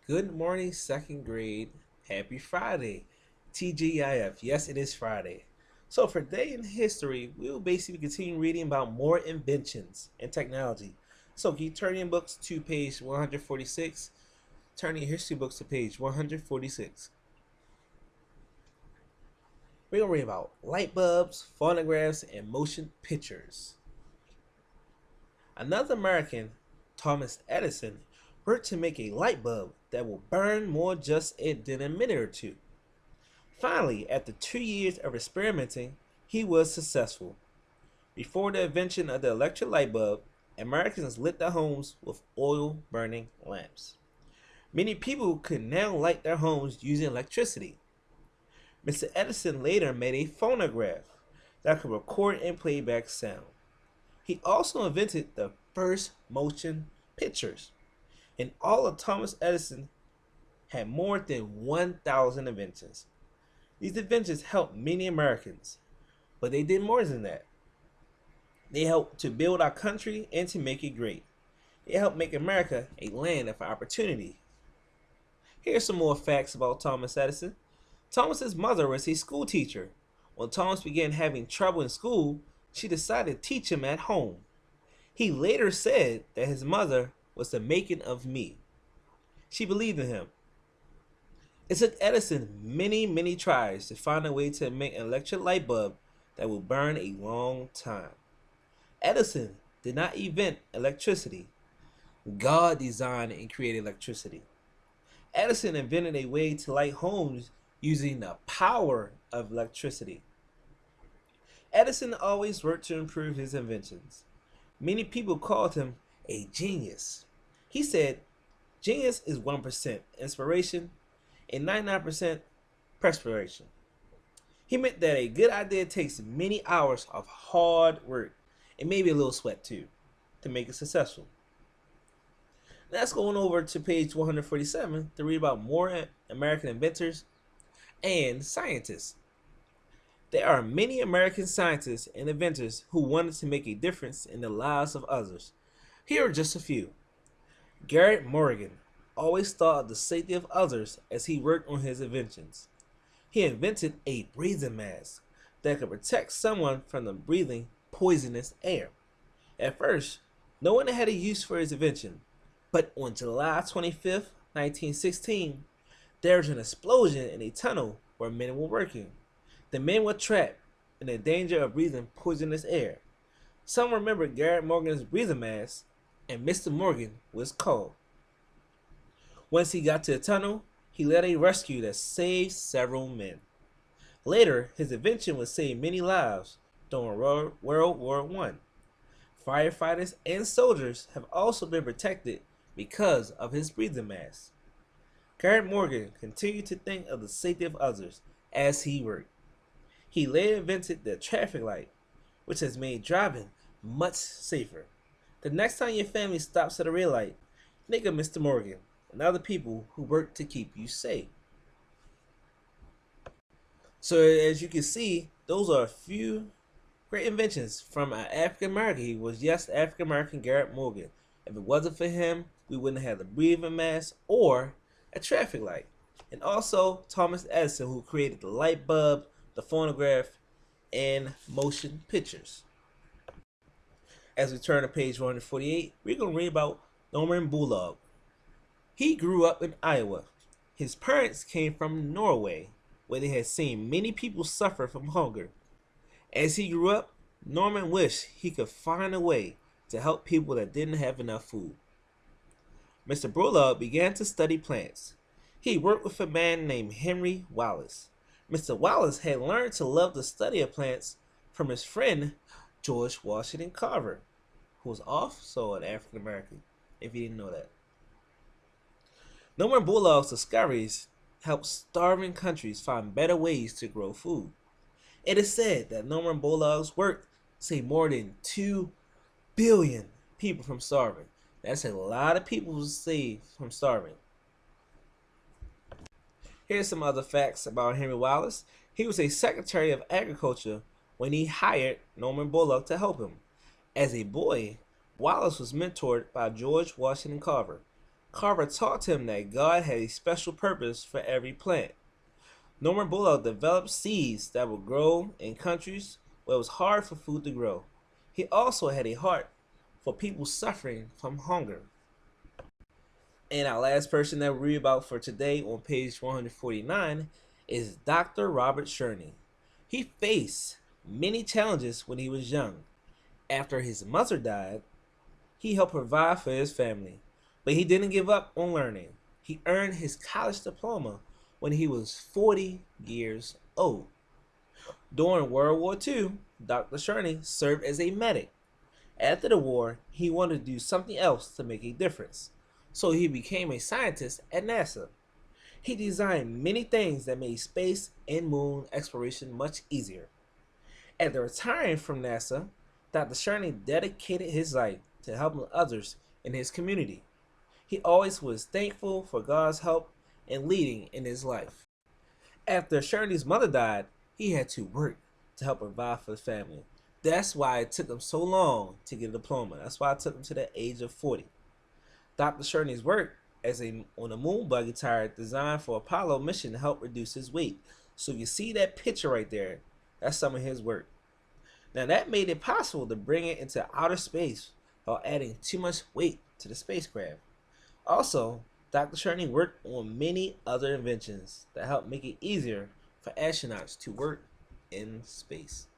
Good morning, second grade. Happy Friday. TGIF. Yes, it is Friday. So, for Day in History, we will basically continue reading about more inventions and technology. So, can you turn your books to page 146? Turn your history books to page 146. We're going to read about light bulbs, phonographs, and motion pictures. Another American, Thomas Edison, worked to make a light bulb that will burn more just than a minute or two. Finally, after 2 years of experimenting, he was successful. Before the invention of the electric light bulb, Americans lit their homes with oil burning lamps. Many people could now light their homes using electricity. Mr. Edison later made a phonograph that could record and play back sound. He also invented the first motion pictures. And all of Thomas Edison had more than 1,000 inventions. These inventions helped many Americans, but they did more than that. They helped to build our country and to make it great. They helped make America a land of opportunity. Here's some more facts about Thomas Edison. Thomas's mother was a school teacher. When Thomas began having trouble in school, she decided to teach him at home. He later said that his mother was the making of me. She believed in him. It took Edison many tries to find a way to make an electric light bulb that would burn a long time. Edison did not invent electricity. God designed and created electricity. Edison invented a way to light homes using the power of electricity. Edison always worked to improve his inventions. Many people called him a genius. He said, genius is 1% inspiration and 99% perspiration. He meant that a good idea takes many hours of hard work and maybe a little sweat too to make it successful. Let's go on over to page 147 to read about more American inventors and scientists. There are many American scientists and inventors who wanted to make a difference in the lives of others. Here are just a few. Garrett Morgan always thought of the safety of others as he worked on his inventions. He invented a breathing mask that could protect someone from the breathing poisonous air. At first, no one had a use for his invention, but on July 25th, 1916, there was an explosion in a tunnel where men were working. The men were trapped in the danger of breathing poisonous air. Some remembered Garrett Morgan's breathing mask, and Mr. Morgan was called. Once he got to the tunnel, he led a rescue that saved several men. Later, his invention would save many lives during World War I. Firefighters and soldiers have also been protected because of his breathing mask. Garrett Morgan continued to think of the safety of others as he worked. He later invented the traffic light, which has made driving much safer. The next time your family stops at a red light, think of Mr. Morgan and other people who work to keep you safe. So as you can see, those are a few great inventions from an African American. He was just African American Garrett Morgan. If it wasn't for him, we wouldn't have the breathing mask or a traffic light. And also Thomas Edison, who created the light bulb, the phonograph, and motion pictures. As we turn to page 148, we're going to read about Norman Borlaug. He grew up in Iowa. His parents came from Norway, where they had seen many people suffer from hunger. As he grew up, Norman wished he could find a way to help people that didn't have enough food. Mr. Borlaug began to study plants. He worked with a man named Henry Wallace. Mr. Wallace had learned to love the study of plants from his friend George Washington Carver, who was also an African American, if you didn't know that. Norman Borlaug's discoveries helped starving countries find better ways to grow food. It is said that Norman Borlaug's work saved more than 2 billion people from starving. That's a lot of people saved from starving. Here's some other facts about Henry Wallace. He was a Secretary of Agriculture when he hired Norman Borlaug to help him. As a boy, Wallace was mentored by George Washington Carver. Carver taught him that God had a special purpose for every plant. Norman Borlaug developed seeds that would grow in countries where it was hard for food to grow. He also had a heart for people suffering from hunger. And our last person that we read about for today on page 149 is Dr. Robert Chernin. He faced many challenges when he was young. After his mother died, he helped provide for his family, but he didn't give up on learning. He earned his college diploma when he was 40 years old. During World War II, Dr. Chernin served as a medic. After the war, he wanted to do something else to make a difference, so he became a scientist at NASA. He designed many things that made space and moon exploration much easier. After retiring from NASA, Dr. Chernin dedicated his life to helping others in his community. He always was thankful for God's help and leading in his life. After Chernin's mother died, he had to work to help provide for the family. That's why it took him so long to get a diploma. That's why it took him to the age of 40. Dr. Chernin's work on a moon buggy tire designed for Apollo mission to help reduce his weight. So if you see that picture right there, that's some of his work. Now that made it possible to bring it into outer space without adding too much weight to the spacecraft. Also, Dr. Chernin worked on many other inventions that helped make it easier for astronauts to work in space.